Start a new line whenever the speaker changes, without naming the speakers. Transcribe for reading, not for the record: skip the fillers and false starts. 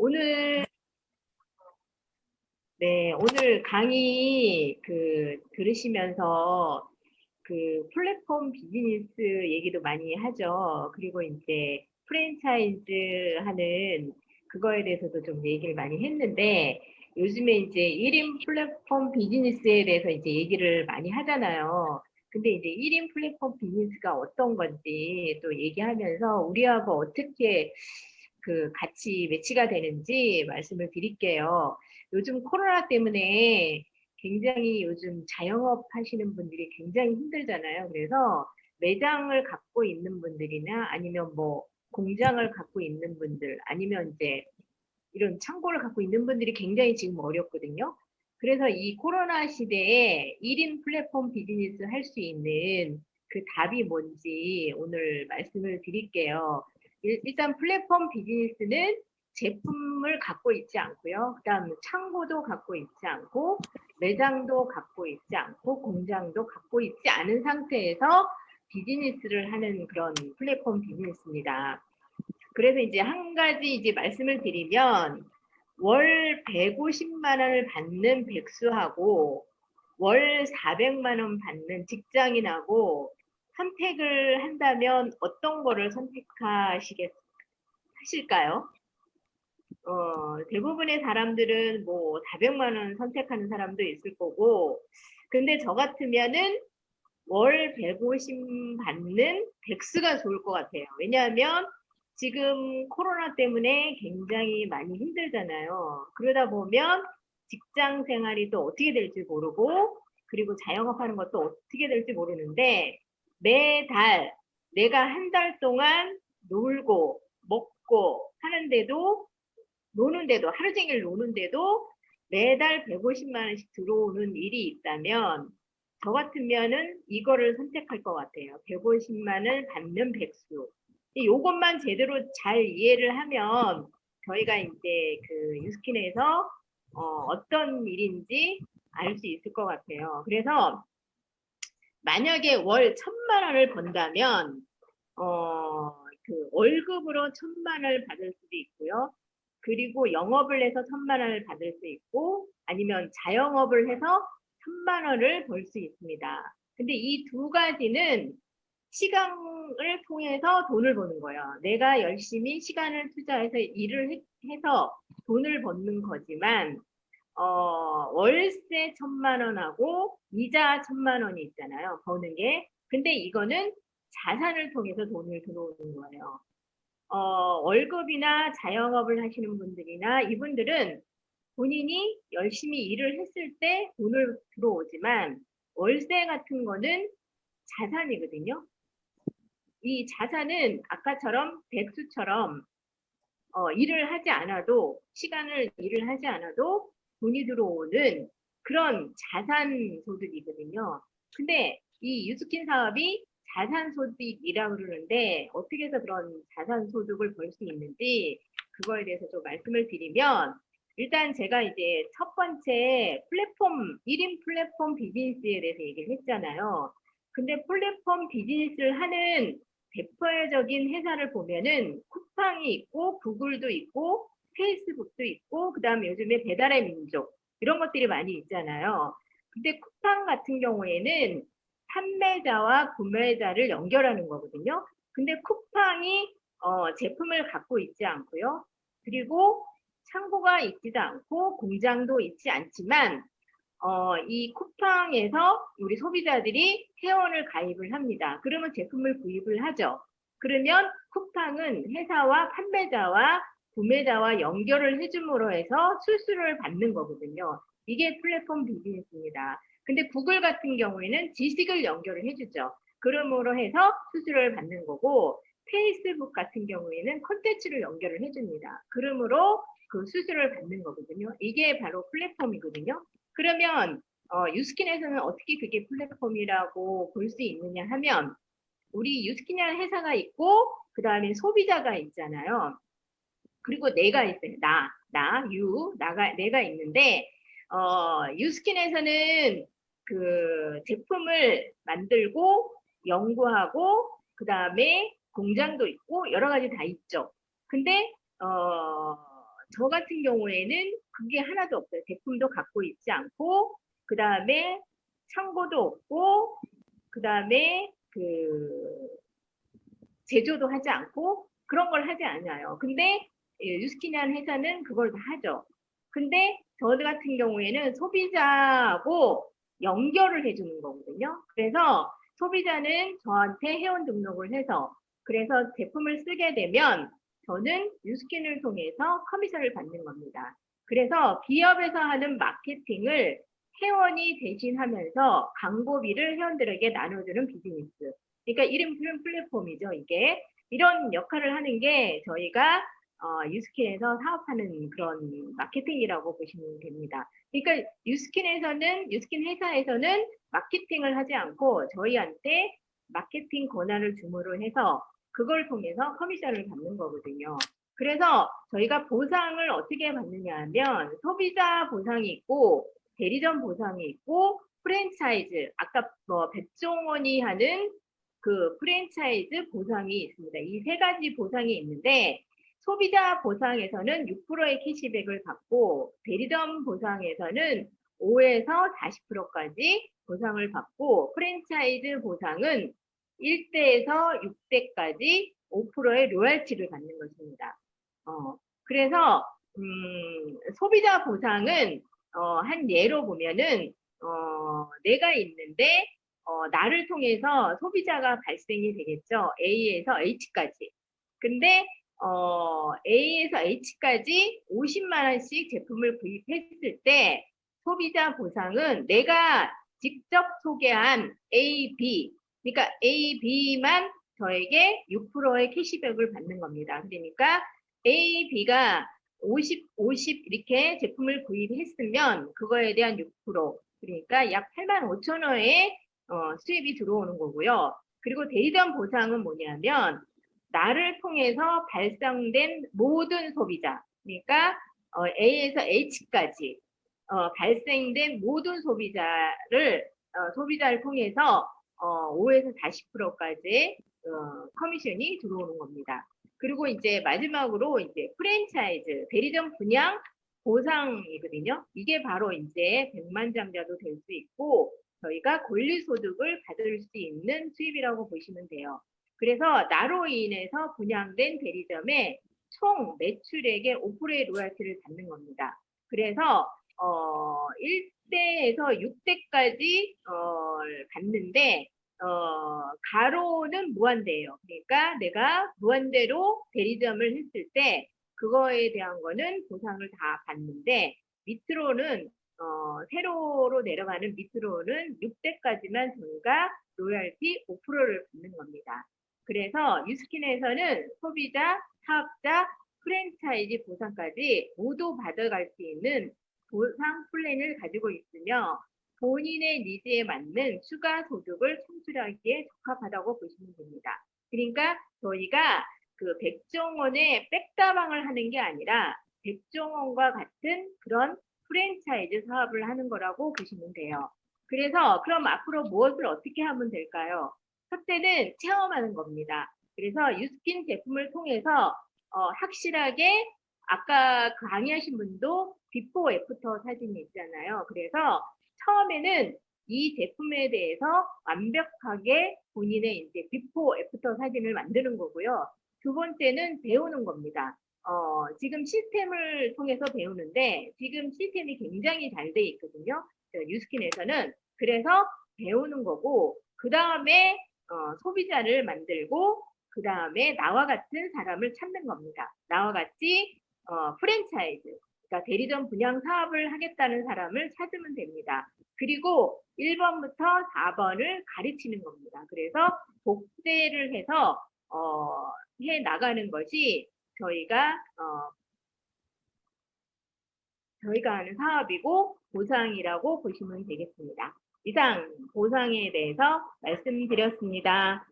오늘, 네, 오늘 강의 들으시면서 플랫폼 비즈니스 얘기도 많이 하죠. 그리고 이제 프랜차이즈 하는 그거에 대해서도 좀 얘기를 많이 했는데 요즘에 이제 1인 플랫폼 비즈니스에 대해서 이제 얘기를 많이 하잖아요. 근데 이제 1인 플랫폼 비즈니스가 어떤 건지 또 얘기하면서 우리하고 어떻게 같이 매치가 되는지 말씀을 드릴게요. 요즘 코로나 때문에 굉장히 요즘 자영업 하시는 분들이 굉장히 힘들잖아요. 그래서 매장을 갖고 있는 분들이나 아니면 뭐 공장을 갖고 있는 분들 아니면 이제 이런 창고를 갖고 있는 분들이 굉장히 지금 어렵거든요. 그래서 이 코로나 시대에 1인 플랫폼 비즈니스 할 수 있는 그 답이 뭔지 오늘 말씀을 드릴게요. 일단 플랫폼 비즈니스는 제품을 갖고 있지 않고요. 그다음 창고도 갖고 있지 않고 매장도 갖고 있지 않고 공장도 갖고 있지 않은 상태에서 비즈니스를 하는 그런 플랫폼 비즈니스입니다. 그래서 이제 한 가지 이제 말씀을 드리면 월 150만 원을 받는 백수하고 월 400만 원 받는 직장인하고 선택을 한다면 어떤 거를 하실까요? 대부분의 사람들은 뭐 400만 원 선택하는 사람도 있을 거고, 근데 저 같으면은 월 150 받는 백수가 좋을 것 같아요. 왜냐하면 지금 코로나 때문에 굉장히 많이 힘들잖아요. 그러다 보면 직장 생활이 또 어떻게 될지 모르고, 그리고 자영업 하는 것도 어떻게 될지 모르는데, 매달 내가 한 달 동안 놀고, 먹고 노는데도, 하루 종일 노는데도 매달 150만 원씩 들어오는 일이 있다면, 저 같으면은 이거를 선택할 것 같아요. 150만 원 받는 백수. 이것만 제대로 잘 이해를 하면 저희가 이제 유스킨에서 어떤 일인지 알 수 있을 것 같아요. 그래서 만약에 월 1,000만 원을 번다면 월급으로 1,000만 원을 받을 수도 있고요. 그리고 영업을 해서 1,000만 원을 받을 수 있고 아니면 자영업을 해서 1,000만 원을 벌 수 있습니다. 근데 이 두 가지는 시간을 통해서 돈을 버는 거예요. 내가 열심히 시간을 투자해서 일을 해서 돈을 버는 거지만 월세 1,000만 원하고 이자 1,000만 원이 있잖아요. 버는 게. 근데 이거는 자산을 통해서 돈을 들어오는 거예요. 월급이나 자영업을 하시는 분들이나 이분들은 본인이 열심히 일을 했을 때 돈을 들어오지만 월세 같은 거는 자산이거든요. 이 자산은 아까처럼 백수처럼 일을 하지 않아도 시간을 일을 하지 않아도 돈이 들어오는 그런 자산 소득이거든요. 근데 이 유스킨 사업이 자산 소득이라고 그러는데 어떻게 해서 그런 자산 소득을 벌 수 있는지 그거에 대해서 좀 말씀을 드리면 일단 제가 이제 첫 번째 플랫폼 1인 플랫폼 비즈니스에 대해서 얘기를 했잖아요. 근데 플랫폼 비즈니스를 하는 대표적인 회사를 보면은 쿠팡이 있고 구글도 있고 페이스북도 있고 그다음에 요즘에 배달의 민족 이런 것들이 많이 있잖아요. 근데 쿠팡 같은 경우에는 판매자와 구매자를 연결하는 거거든요. 근데 쿠팡이 제품을 갖고 있지 않고요. 그리고 창고가 있지도 않고 공장도 있지 않지만 이 쿠팡에서 우리 소비자들이 회원을 가입을 합니다. 그러면 제품을 구입을 하죠. 그러면 쿠팡은 회사와 판매자와 구매자와 연결을 해줌으로 해서 수수료를 받는 거거든요. 이게 플랫폼 비즈니스입니다. 근데 구글 같은 경우에는 지식을 연결을 해주죠. 그러므로 해서 수수료를 받는 거고 페이스북 같은 경우에는 콘텐츠를 연결을 해줍니다. 그러므로 그 수수료를 받는 거거든요. 이게 바로 플랫폼이거든요. 그러면 유스킨에서는 어떻게 그게 플랫폼이라고 볼 수 있느냐 하면 우리 유스킨이라는 회사가 있고 그 다음에 소비자가 있잖아요. 그리고 내가 있어요. 내가 있는데 유스킨에서는 그 제품을 만들고 연구하고 그 다음에 공장도 있고 여러 가지 다 있죠. 근데 저 같은 경우에는 그게 하나도 없어요. 제품도 갖고 있지 않고, 그 다음에 창고도 없고, 그 다음에 제조도 하지 않고 그런 걸 하지 않아요. 근데 유스킨이라는 회사는 그걸 다 하죠. 근데 저 같은 경우에는 소비자하고 연결을 해주는 거거든요. 그래서 소비자는 저한테 회원 등록을 해서 그래서 제품을 쓰게 되면 저는 유스킨을 통해서 커미션을 받는 겁니다. 그래서 기업에서 하는 마케팅을 회원이 대신하면서 광고비를 회원들에게 나눠주는 비즈니스. 그러니까 이름 표현 플랫폼이죠, 이게. 이런 역할을 하는 게 저희가 유스킨에서 사업하는 그런 마케팅이라고 보시면 됩니다. 그러니까 유스킨 회사에서는 마케팅을 하지 않고 저희한테 마케팅 권한을 주문을 해서 그걸 통해서 커미션을 받는 거거든요. 그래서 저희가 보상을 어떻게 받느냐 하면 소비자 보상이 있고 대리점 보상이 있고 프랜차이즈, 아까 백종원이 하는 그 프랜차이즈 보상이 있습니다. 이 세 가지 보상이 있는데 소비자 보상에서는 6%의 캐시백을 받고 대리점 보상에서는 5에서 40%까지 보상을 받고 프랜차이즈 보상은 1대에서 6대까지 5%의 로열티를 받는 것입니다. 그래서 소비자 보상은 한 예로 보면은 내가 있는데 나를 통해서 소비자가 발생이 되겠죠. A에서 H까지. 근데 A에서 H까지 50만 원씩 제품을 구입했을 때 소비자 보상은 내가 직접 소개한 A, B, 그러니까 A, B만 저에게 6%의 캐시백을 받는 겁니다. 그러니까 A, B가 50 이렇게 제품을 구입했으면 그거에 대한 6%, 그러니까 약 8만 5천 원의 수입이 들어오는 거고요. 그리고 대리점 보상은 뭐냐면 나를 통해서 발생된 모든 소비자, 그러니까 A에서 H까지 발생된 모든 소비자를 통해서 5에서 40%까지 커미션이 들어오는 겁니다. 그리고 이제 마지막으로 이제 프랜차이즈 대리점 분양 보상이거든요. 이게 바로 이제 백만장자도 될 수 있고 저희가 권리소득을 받을 수 있는 수입이라고 보시면 돼요. 그래서 나로 인해서 분양된 대리점의 총 매출액의 5%의 로열티를 받는 겁니다. 그래서 1대에서 6대까지 받는데 가로는 무한대예요. 그러니까 내가 무한대로 대리점을 했을 때 그거에 대한 거는 보상을 다 받는데 밑으로는 세로로 내려가는 밑으로는 6대까지만 저희가 로열티 5%를 받는 겁니다. 그래서 유스킨에서는 소비자, 사업자, 프랜차이즈 보상까지 모두 받아갈 수 있는 보상 플랜을 가지고 있으며 본인의 니즈에 맞는 추가 소득을 창출하기에 적합하다고 보시면 됩니다. 그러니까 저희가 그 백종원의 백다방을 하는 게 아니라 백종원과 같은 그런 프랜차이즈 사업을 하는 거라고 보시면 돼요. 그래서 그럼 앞으로 무엇을 어떻게 하면 될까요? 첫째는 체험하는 겁니다. 그래서 유스킨 제품을 통해서 확실하게 아까 강의하신 분도 비포 애프터 사진이 있잖아요. 그래서 처음에는 이 제품에 대해서 완벽하게 본인의 이제 비포 애프터 사진을 만드는 거고요. 두 번째는 배우는 겁니다. 지금 시스템을 통해서 배우는데 지금 시스템이 굉장히 잘 돼 있거든요. 유스킨에서는. 그래서 배우는 거고 그 다음에 소비자를 만들고 그 다음에 나와 같은 사람을 찾는 겁니다. 나와 같이 프랜차이즈, 그러니까 대리점 분양 사업을 하겠다는 사람을 찾으면 됩니다. 그리고 1번부터 4번을 가르치는 겁니다. 그래서 복제를 해서 해 나가는 것이 저희가 하는 사업이고 보상이라고 보시면 되겠습니다. 이상 보상에 대해서 말씀드렸습니다.